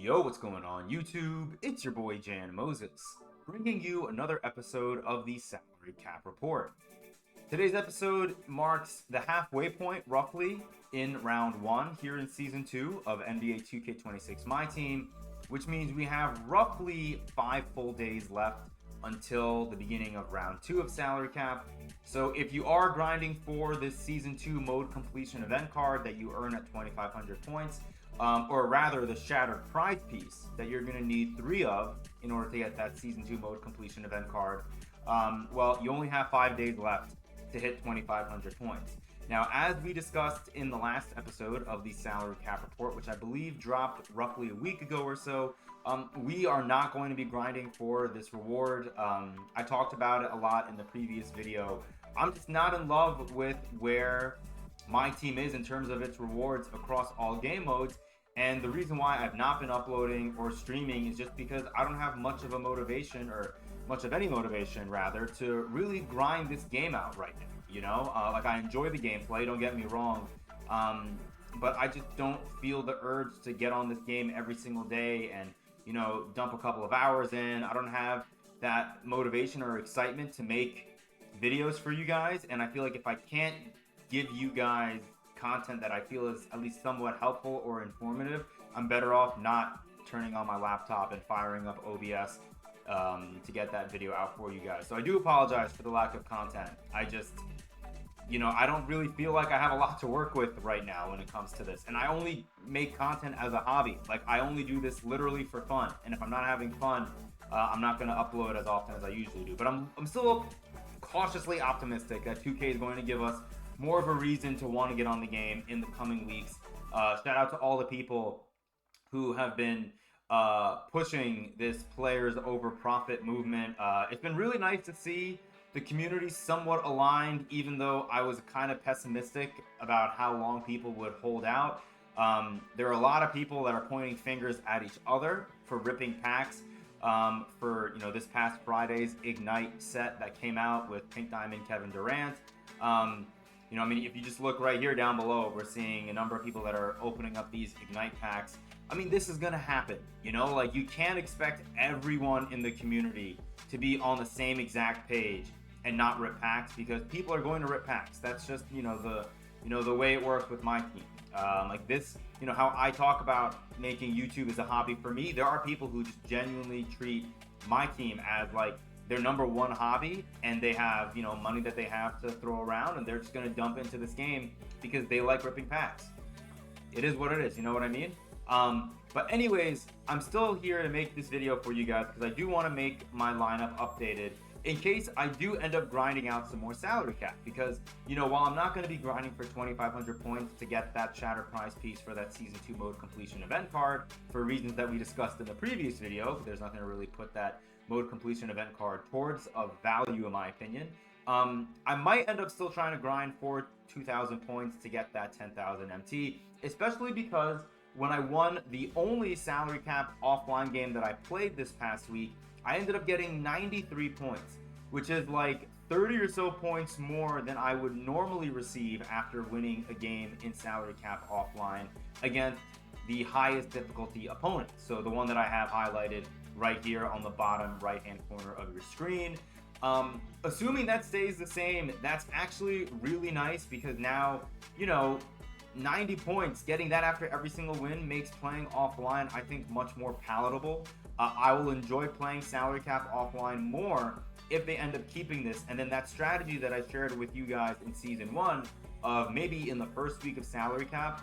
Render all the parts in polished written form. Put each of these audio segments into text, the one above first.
Yo, what's going on YouTube? It's your boy Jan Moses, bringing you another episode of the Salary Cap Report. Today's episode marks the halfway point, roughly, in round 1 here in season 2 of NBA 2K26 MyTeam, which means we have roughly 5 full days left until the beginning of round 2 of Salary Cap. So if you are grinding for this season 2 mode completion event card that you earn at 2,500 points, or rather the shattered prize piece that you're going to need 3 of in order to get that season 2 mode completion event card, well, you only have 5 days left to hit 2,500 points. Now, as we discussed in the last episode of the Salary Cap Report, which I believe dropped roughly a week ago or so, we are not going to be grinding for this reward. I talked about it a lot in the previous video. I'm just not in love with where MyTeam is in terms of its rewards across all game modes. And the reason why I've not been uploading or streaming is just because I don't have much of a motivation, or much of any motivation rather, to really grind this game out right now. You know, like, I enjoy the gameplay, don't get me wrong, but I just don't feel the urge to get on this game every single day and, you know, dump a couple of hours in. I don't have that motivation or excitement to make videos for you guys, and I feel like if I can't give you guys content that I feel is at least somewhat helpful or informative, I'm better off not turning on my laptop and firing up OBS to get that video out for you guys. So I do apologize for the lack of content. I just, you know, I don't really feel like I have a lot to work with right now when it comes to this. And I only make content as a hobby. Like, I only do this literally for fun. And if I'm not having fun, I'm not going to upload as often as I usually do. But I'm still cautiously optimistic that 2K is going to give us more of a reason to want to get on the game in the coming weeks. Shout out to all the people who have been pushing this players over profit movement. It's been really nice to see the community somewhat aligned, even though I was kind of pessimistic about how long people would hold out. There are a lot of people that are pointing fingers at each other for ripping packs for, you know, this past Friday's Ignite set that came out with Pink Diamond Kevin Durant. You know, I mean, if you just look right here down below, we're seeing a number of people that are opening up these Ignite packs. I mean, this is going to happen, you know, like, you can't expect everyone in the community to be on the same exact page and not rip packs, because people are going to rip packs. That's just, you know, the way it works with MyTeam. Like this, you know, how I talk about making YouTube as a hobby for me, there are people who just genuinely treat MyTeam as like their number one hobby, and they have, you know, money that they have to throw around, and they're just going to dump into this game because they like ripping packs. It is what it is, you know what I mean? But anyways, I'm still here to make this video for you guys because I do want to make my lineup updated in case I do end up grinding out some more salary cap, because, you know, while I'm not going to be grinding for 2,500 points to get that shattered prize piece for that season 2 mode completion event card for reasons that we discussed in the previous video, there's nothing to really put that mode completion event card towards of value, in my opinion. I might end up still trying to grind for 2,000 points to get that 10,000 MT, especially because when I won the only salary cap offline game that I played this past week, I ended up getting 93 points, which is like 30 or so points more than I would normally receive after winning a game in salary cap offline against the highest difficulty opponent. So the one that I have highlighted right here on the bottom right hand corner of your screen. Assuming that stays the same, that's actually really nice, because now, you know, 90 points, getting that after every single win makes playing offline, I think, much more palatable. I will enjoy playing salary cap offline more if they end up keeping this. And then that strategy that I shared with you guys in season 1 of maybe in the first week of salary cap,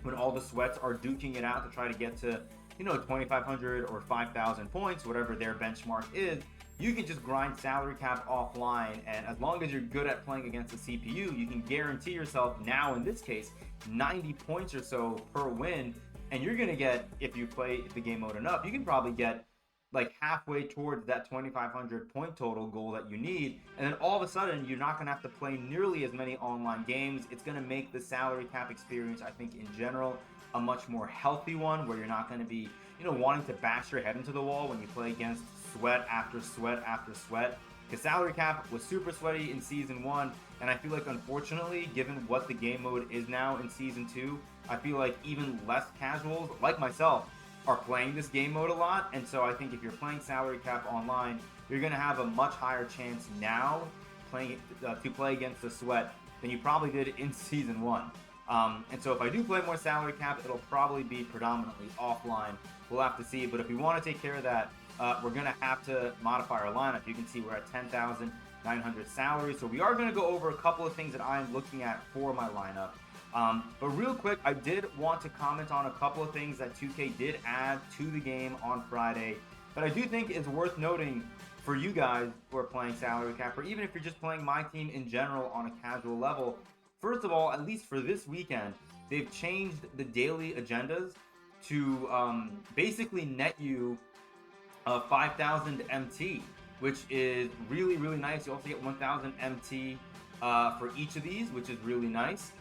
when all the sweats are duking it out to try to get to, you know, 2,500 or 5,000 points, whatever their benchmark is, you can just grind salary cap offline, and as long as you're good at playing against a CPU, you can guarantee yourself, now in this case, 90 points or so per win, and you're gonna get, if you play the game mode enough, you can probably get like halfway towards that 2,500 point total goal that you need, and then all of a sudden you're not gonna have to play nearly as many online games. It's gonna make the salary cap experience, I think, in general, a much more healthy one, where you're not gonna be, you know, wanting to bash your head into the wall when you play against sweat after sweat after sweat. Because salary cap was super sweaty in season 1, and I feel like, unfortunately, given what the game mode is now in season 2, I feel like even less casuals like myself are playing this game mode a lot, and so I think if you're playing salary cap online, you're going to have a much higher chance now playing to play against the sweat than you probably did in season 1. And so if I do play more salary cap, it'll probably be predominantly offline. We'll have to see, but if we want to take care of that, we're going to have to modify our lineup. You can see we're at 10,900 salary, so we are going to go over a couple of things that I'm looking at for my lineup. But real quick, I did want to comment on a couple of things that 2K did add to the game on Friday that I do think is worth noting for you guys who are playing salary cap, or even if you're just playing MyTeam in general on a casual level. First of all, at least for this weekend, they've changed the daily agendas to basically net you 5,000 MT, which is really, really nice. You also get 1,000 MT for each of these, which is really nice.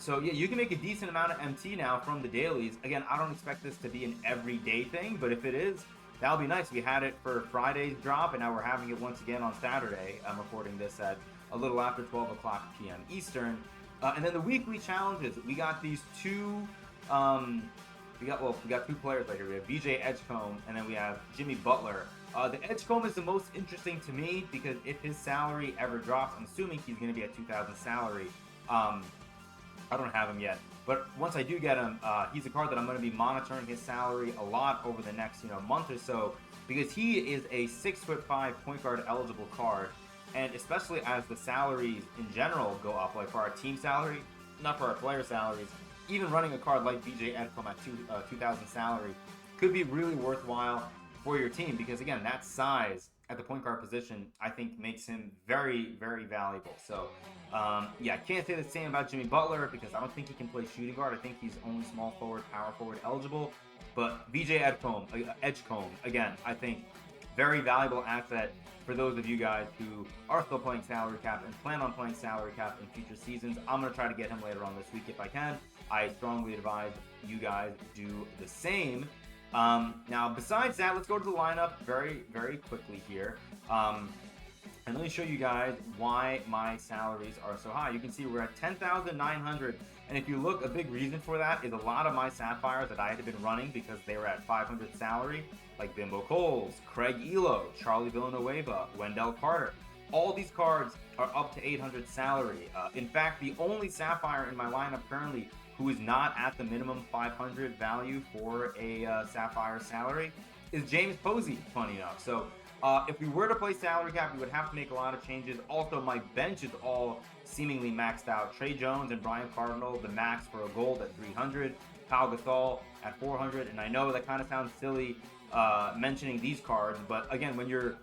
So yeah, you can make a decent amount of MT now from the dailies. Again, I don't expect this to be an everyday thing, but if it is, that'll be nice. We had it for Friday's drop, and now we're having it once again on Saturday. I'm recording this at a little after 12 o'clock p.m. Eastern. And then the weekly challenges, we got these two, we got two players right here. We have BJ Edgecombe, and then we have Jimmy Butler. The Edgecombe is the most interesting to me because if his salary ever drops, I'm assuming he's going to be at 2,000 salary. I don't have him yet, but once I do get him, he's a card that I'm going to be monitoring his salary a lot over the next month or so, because he is a 6'5" point guard eligible card, and especially as the salaries in general go up, like for our team salary, not for our player salaries, even running a card like BJ Edgecombe at 2,000 salary could be really worthwhile for your team, because again, that size at the point guard position, I think makes him very, very valuable. So yeah, I can't say the same about Jimmy Butler because I don't think he can play shooting guard. I think he's only small forward, power forward eligible. But BJ Edgecombe, again, I think very valuable asset for those of you guys who are still playing salary cap and plan on playing salary cap in future seasons. I'm going to try to get him later on this week if I can. I strongly advise you guys do the same. Now, besides that, let's go to the lineup very, very quickly here. And let me show you guys why my salaries are so high. You can see we're at 10,900. And if you look, a big reason for that is a lot of my Sapphires that I had been running because they were at 500 salary, like Bimbo Coles, Craig Elo, Charlie Villanueva, Wendell Carter. All these cards are up to 800 salary. In fact, the only Sapphire in my lineup currently who is not at the minimum 500 value for a Sapphire salary is James Posey, funny enough. So if we were to play salary cap, we would have to make a lot of changes. Also, my bench is all seemingly maxed out. Trey Jones and Brian Cardinal, the max for a gold at 300. Pau Gasol at 400. And I know that kind of sounds silly mentioning these cards, but again, when you're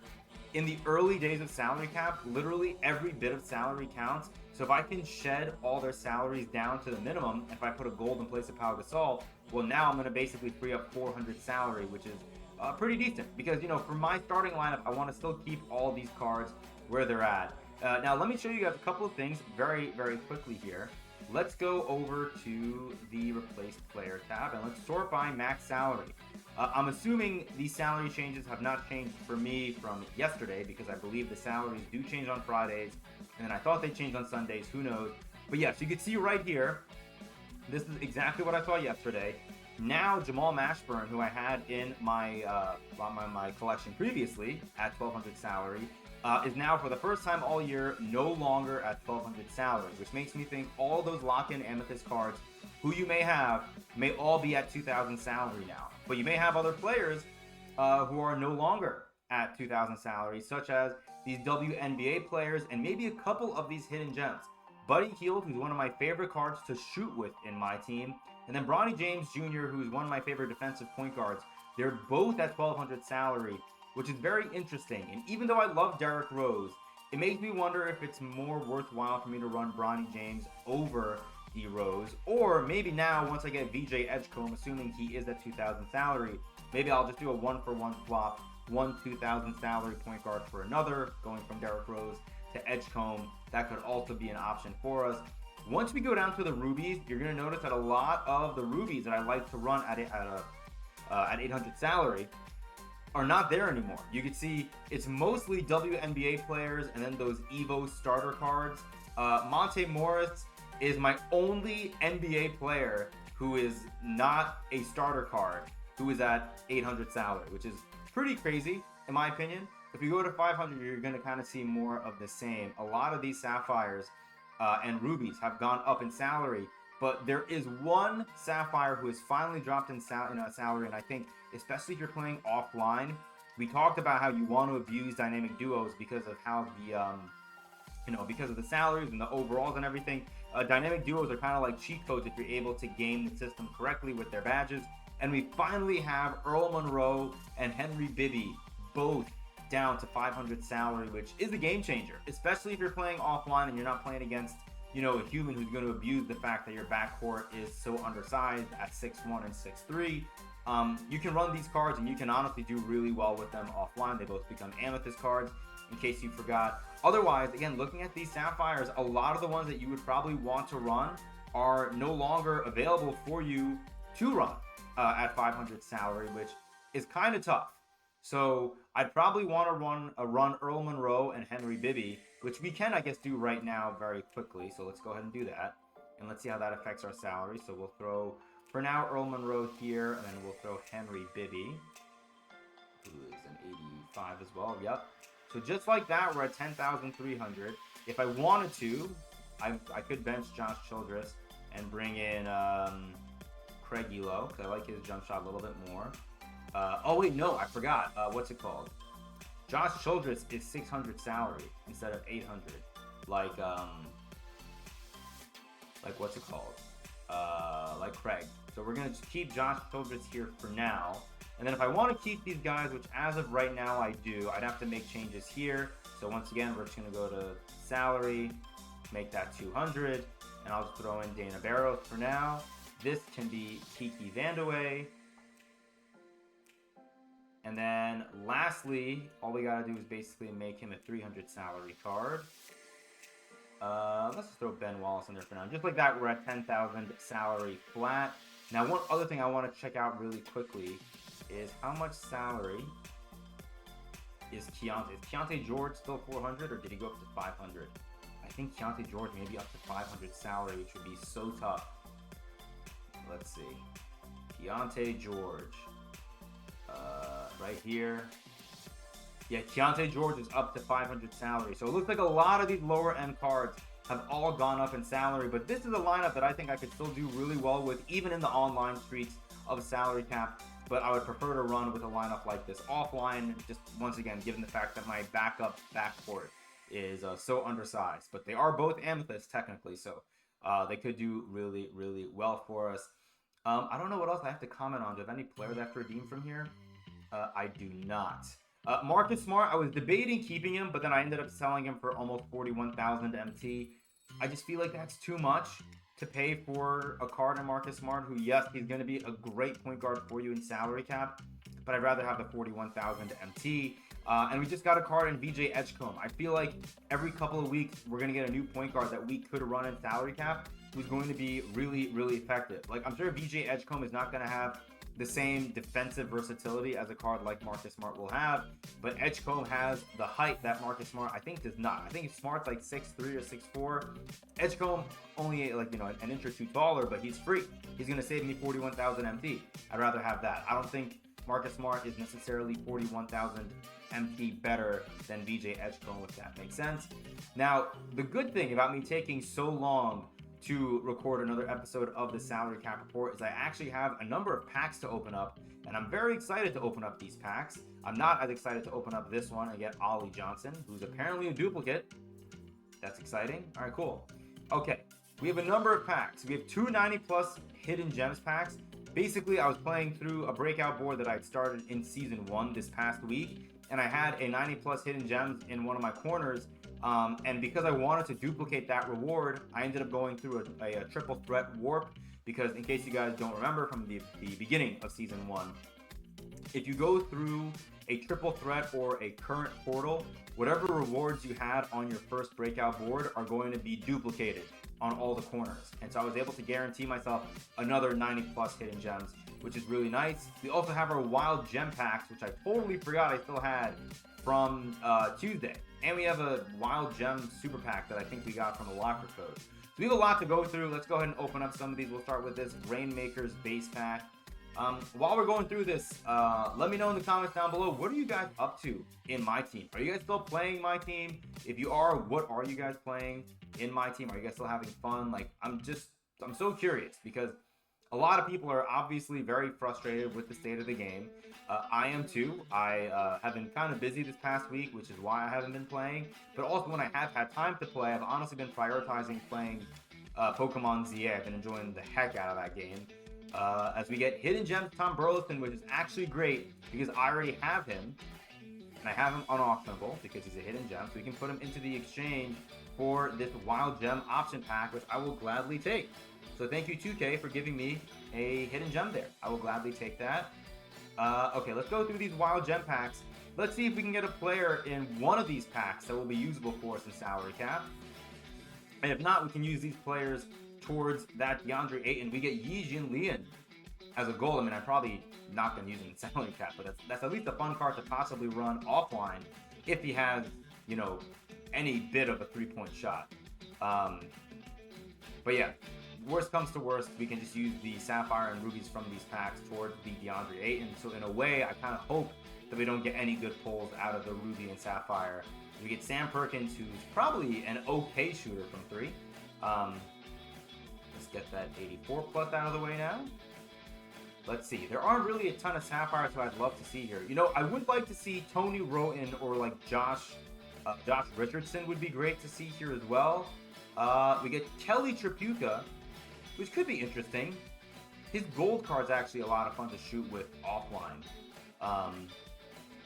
in the early days of salary cap, literally every bit of salary counts. So if I can shed all their salaries down to the minimum, if I put a gold in place of Pau Gasol, well, now I'm going to basically free up 400 salary, which is pretty decent. Because, for my starting lineup, I want to still keep all these cards where they're at. Now, let me show you guys a couple of things very, very quickly here. Let's go over to the Replaced Player tab, and let's sort by max salary. I'm assuming these salary changes have not changed for me from yesterday, because I believe the salaries do change on Fridays, and then I thought they changed on Sundays, who knows. But yes, you can see right here, this is exactly what I saw yesterday. Now Jamal Mashburn, who I had in my my collection previously at 1,200 salary, is now for the first time all year no longer at 1,200 salary, which makes me think all those lock-in Amethyst cards who you may have may all be at 2,000 salary now. But you may have other players who are no longer at 2,000 salary, such as these WNBA players and maybe a couple of these hidden gems. Buddy Hield, who's one of my favorite cards to shoot with in my team, and then Bronny James Jr., who's one of my favorite defensive point guards. They're both at 1,200 salary, which is very interesting. And even though I love Derrick Rose, it makes me wonder if it's more worthwhile for me to run Bronny James over D Rose, or maybe now once I get VJ Edgecombe, assuming he is at 2,000 salary, maybe I'll just do a 1-for-1 swap, one 2,000 salary point guard for another, going from Derrick Rose to Edgecombe. That could also be an option for us. Once we go down to the rubies, you're going to notice that a lot of the rubies that I like to run at 800 salary are not there anymore. You can see it's mostly WNBA players and then those Evo starter cards. Monte Morris is my only NBA player who is not a starter card who is at 800 salary, which is pretty crazy in my opinion. If you go to 500, you're going to kind of see more of the same. A lot of these sapphires and rubies have gone up in salary, but there is one sapphire who has finally dropped in salary, and I think especially if you're playing offline, we talked about how you want to abuse dynamic duos because of how the because of the salaries and the overalls and everything. Dynamic duos are kind of like cheat codes if you're able to game the system correctly with their badges. And we finally have Earl Monroe and Henry Bibby both down to 500 salary, which is a game changer, especially if you're playing offline and you're not playing against, a human who's going to abuse the fact that your backcourt is so undersized at 6'1" and 6'3". You can run these cards and you can honestly do really well with them offline. They both become amethyst cards, in case you forgot. Otherwise, again, looking at these sapphires, a lot of the ones that you would probably want to run are no longer available for you to run at 500 salary, which is kind of tough. So I'd probably want to run Earl Monroe and Henry Bibby, which we can, I guess, do right now very quickly. So let's go ahead and do that. And let's see how that affects our salary. So we'll throw, for now, Earl Monroe here, and then we'll throw Henry Bibby, who is an 85 as well. Yep. So just like that, we're at 10,300. If I wanted to, I could bench Josh Childress and bring in Craig Elo, because I like his jump shot a little bit more. Oh wait, no, I forgot. What's it called? Josh Childress is 600 salary instead of 800. Like what's it called? Like Craig. So we're gonna just keep Josh Childress here for now. And then if I want to keep these guys, which as of right now I do, I'd have to make changes here. So once again, we're just gonna go to salary, make that 200, and I'll just throw in Dana Barros for now. This can be Kiki Vandeweghe. And then lastly, all we gotta do is basically make him a 300 salary card. Let's just throw Ben Wallace in there for now. Just like that, we're at 10,000 salary flat. Now, one other thing I want to check out really quickly is how much salary is Keontae. Is Keontae George still 400, or did he go up to 500? I think Keontae George may be up to 500 salary, which would be so tough. Let's see. Keontae George. Right here. Yeah, Keontae George is up to 500 salary. So it looks like a lot of these lower end cards have all gone up in salary, but this is a lineup that I think I could still do really well with, even in the online streets of salary cap. But I would prefer to run with a lineup like this offline, just once again, given the fact that my backup backcourt is so undersized. But they are both amethysts technically, so they could do really, really well for us. I don't know what else I have to comment on. Do I have any players I have to redeem from here? I do not. Marcus Smart, I was debating keeping him, but then I ended up selling him for almost 41,000 MT. I just feel like that's too much to pay for a card in Marcus Smart, who, yes, he's going to be a great point guard for you in salary cap, but I'd rather have the 41,000 MT. And we just got a card in VJ Edgecombe. I feel like every couple of weeks, we're going to get a new point guard that we could run in salary cap who's going to be really, really effective. Like, I'm sure VJ Edgecombe is not going to have the same defensive versatility as a card like Marcus Smart will have, but Edgecombe has the height that Marcus Smart, I think, does not. I think Smart's like 6'3" or 6'4". Edgecombe only an inch or two taller, but he's free. He's going to save me 41,000 MT. I'd rather have that. I don't think Marcus Smart is necessarily 41,000 MT better than VJ Edgecombe, if that makes sense. Now, the good thing about me taking so long to record another episode of the Salary Cap Report is I actually have a number of packs to open up, and I'm very excited to open up these packs. I'm not as excited to open up this one and get Ollie Johnson, who's apparently a duplicate. That's exciting. All right, cool. Okay, we have a number of packs. We have two 90+ Hidden Gems packs. Basically, I was playing through a breakout board that I'd started in Season 1 this past week, and I had a 90+ Hidden Gems in one of my corners. And because I wanted to duplicate that reward, I ended up going through a triple threat warp, because in case you guys don't remember from the beginning of Season 1, if you go through a triple threat or a current portal, whatever rewards you had on your first breakout board are going to be duplicated on all the corners. And so I was able to guarantee myself another 90+ Hidden Gems, which is really nice. We also have our Wild Gem packs, which I totally forgot I still had from Tuesday. And we have a Wild Gem super pack that I think we got from a locker code. So we have a lot to go through. Let's go ahead and open up some of these. We'll start with this Rainmakers base pack. While we're going through this, let me know in the comments down below, what are you guys up to in MyTeam? Are you guys still playing MyTeam? If you are, what are you guys playing in MyTeam? Are you guys still having fun? Like, I'm so curious because a lot of people are obviously very frustrated with the state of the game. I am too. I have been kind of busy this past week, which is why I haven't been playing. But also when I have had time to play, I've honestly been prioritizing playing Pokemon ZA. I've been enjoying the heck out of that game. As we get Hidden Gems Tom Burleson, which is actually great because I already have him. And I have him unauctionable because he's a hidden gem. So we can put him into the exchange for this Wild Gem option pack, which I will gladly take. So thank you 2K for giving me a hidden gem there. I will gladly take that. Okay, let's go through these Wild Gem packs. Let's see if we can get a player in one of these packs that will be usable for us in salary cap. And if not, we can use these players towards that DeAndre Ayton. We get Yi Jin Lian as a goal. I mean, I'm probably not going to use him in salary cap, but that's at least a fun card to possibly run offline if he has, you know, any bit of a three-point shot. But yeah, worst comes to worst, we can just use the Sapphire and Rubies from these packs towards the DeAndre Ayton. So in a way, I kind of hope that we don't get any good pulls out of the Ruby and Sapphire. We get Sam Perkins, who's probably an okay shooter from 3. Let's get that 84 plus out of the way now. Let's see. There aren't really a ton of Sapphires who I'd love to see here. You know, I would like to see Tony Roten or like Josh Richardson would be great to see here as well. We get Kelly Tripucka, which could be interesting. His gold card's actually a lot of fun to shoot with offline.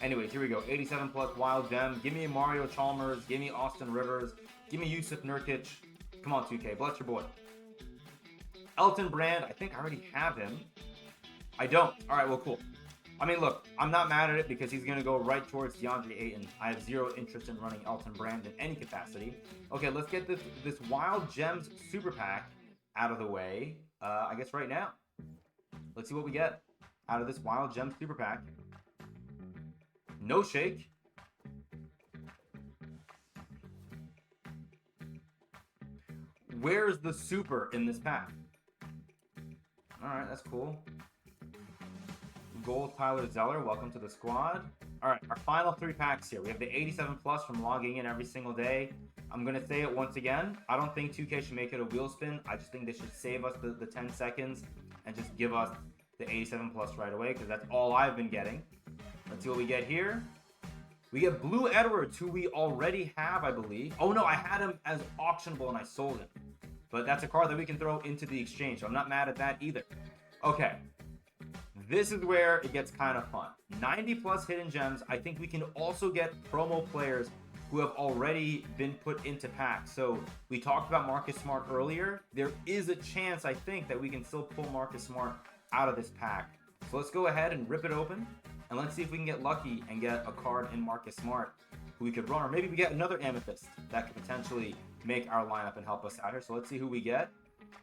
Anyways, here we go. 87 plus Wild Gem. Give me a Mario Chalmers. Give me Austin Rivers. Give me Yusuf Nurkic. Come on, 2K. Bless your boy. Elton Brand. I think I already have him. I don't. All right, well, cool. I mean, look, I'm not mad at it because he's going to go right towards DeAndre Ayton. I have zero interest in running Elton Brand in any capacity. Okay, let's get this Wild Gems Super Pack out of the way, I guess right now. Let's see what we get out of this Wild Gems Super Pack. No shake. Where's the super in this pack? All right, that's cool. Gold Tyler Zeller, welcome to the squad. All right, our final 3 packs here. We have the 87 plus from logging in every single day. I'm going to say it once again. I don't think 2K should make it a wheel spin. I just think they should save us the 10 seconds and just give us the 87 plus right away because that's all I've been getting. Let's see what we get here. We get Blue Edwards, who we already have, I believe. Oh, no, I had him as auctionable and I sold him. But that's a card that we can throw into the exchange, so I'm not mad at that either. Okay. This is where it gets kind of fun. 90 plus hidden gems. I think we can also get promo players who have already been put into packs. So we talked about Marcus Smart earlier. There is a chance, I think, that we can still pull Marcus Smart out of this pack. So let's go ahead and rip it open. And let's see if we can get lucky and get a card in Marcus Smart who we could run. Or maybe we get another Amethyst that could potentially make our lineup and help us out here. So let's see who we get.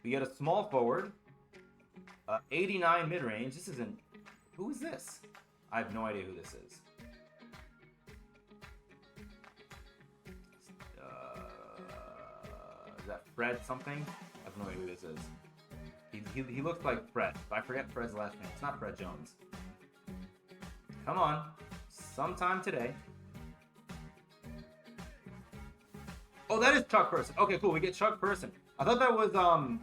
We get a small forward. 89 mid-range. This isn't... Who is this? I have no idea who this is. Is that Fred something? I have no idea who this is. He looks like Fred, but I forget Fred's last name. It's not Fred Jones. Come on. Sometime today. Oh, that is Chuck Person. Okay, cool. We get Chuck Person. I thought that was,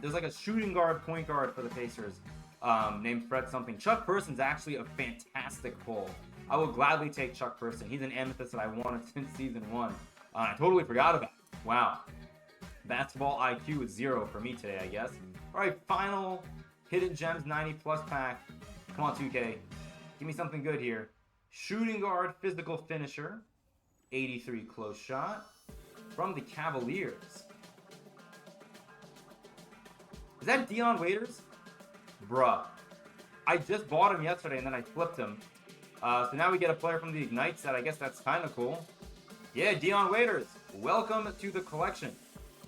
there's like a shooting guard, point guard for the Pacers named Fred something. Chuck Person's actually a fantastic pull. I will gladly take Chuck Person. He's an Amethyst that I wanted since season 1. I totally forgot about it. Wow. Basketball IQ is 0 for me today, I guess. All right, final Hidden Gems 90 plus pack. Come on, 2K. Give me something good here. Shooting guard, physical finisher. 83 close shot. From the Cavaliers. Is that Dion Waiters? Bruh. I just bought him yesterday and then I flipped him. So now we get a player from the Ignite set. I guess that's kind of cool. Yeah, Dion Waiters. Welcome to the collection.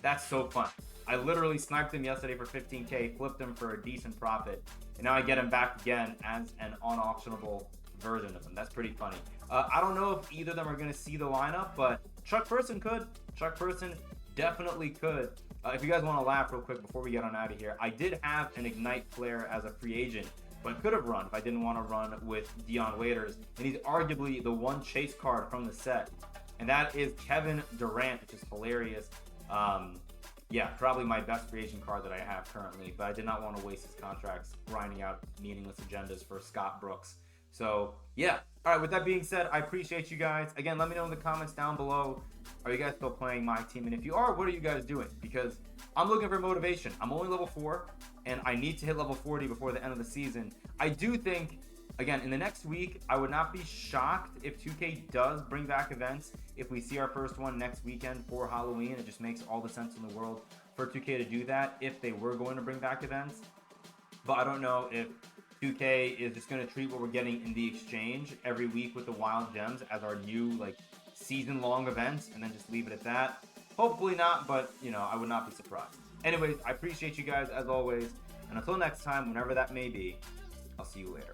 That's so fun. I literally sniped him yesterday for 15K, flipped him for a decent profit, and now I get him back again as an unauctionable version of him. That's pretty funny. I don't know if either of them are going to see the lineup, but Chuck Person could. Chuck Person definitely could. If you guys want to laugh real quick before we get on out of here, I did have an Ignite player as a free agent but could have run if I didn't want to run with Dion Waiters. And he's arguably the one chase card from the set. And that is Kevin Durant, which is hilarious. Yeah, probably my best free agent card that I have currently, but I did not want to waste his contracts grinding out meaningless agendas for Scott Brooks. So, yeah. All right, with that being said, I appreciate you guys. Again, let me know in the comments down below. Are you guys still playing MyTeam? And if you are, what are you guys doing? Because I'm looking for motivation. I'm only level 4, and I need to hit level 40 before the end of the season. I do think, again, in the next week, I would not be shocked if 2K does bring back events. If we see our first one next weekend for Halloween, it just makes all the sense in the world for 2K to do that if they were going to bring back events. But I don't know if 2K is just going to treat what we're getting in the exchange every week with the wild gems as our new like season-long events and then just leave it at that. Hopefully not, but you know, I would not be surprised. Anyways, I appreciate you guys as always, and until next time, whenever that may be, I'll see you later.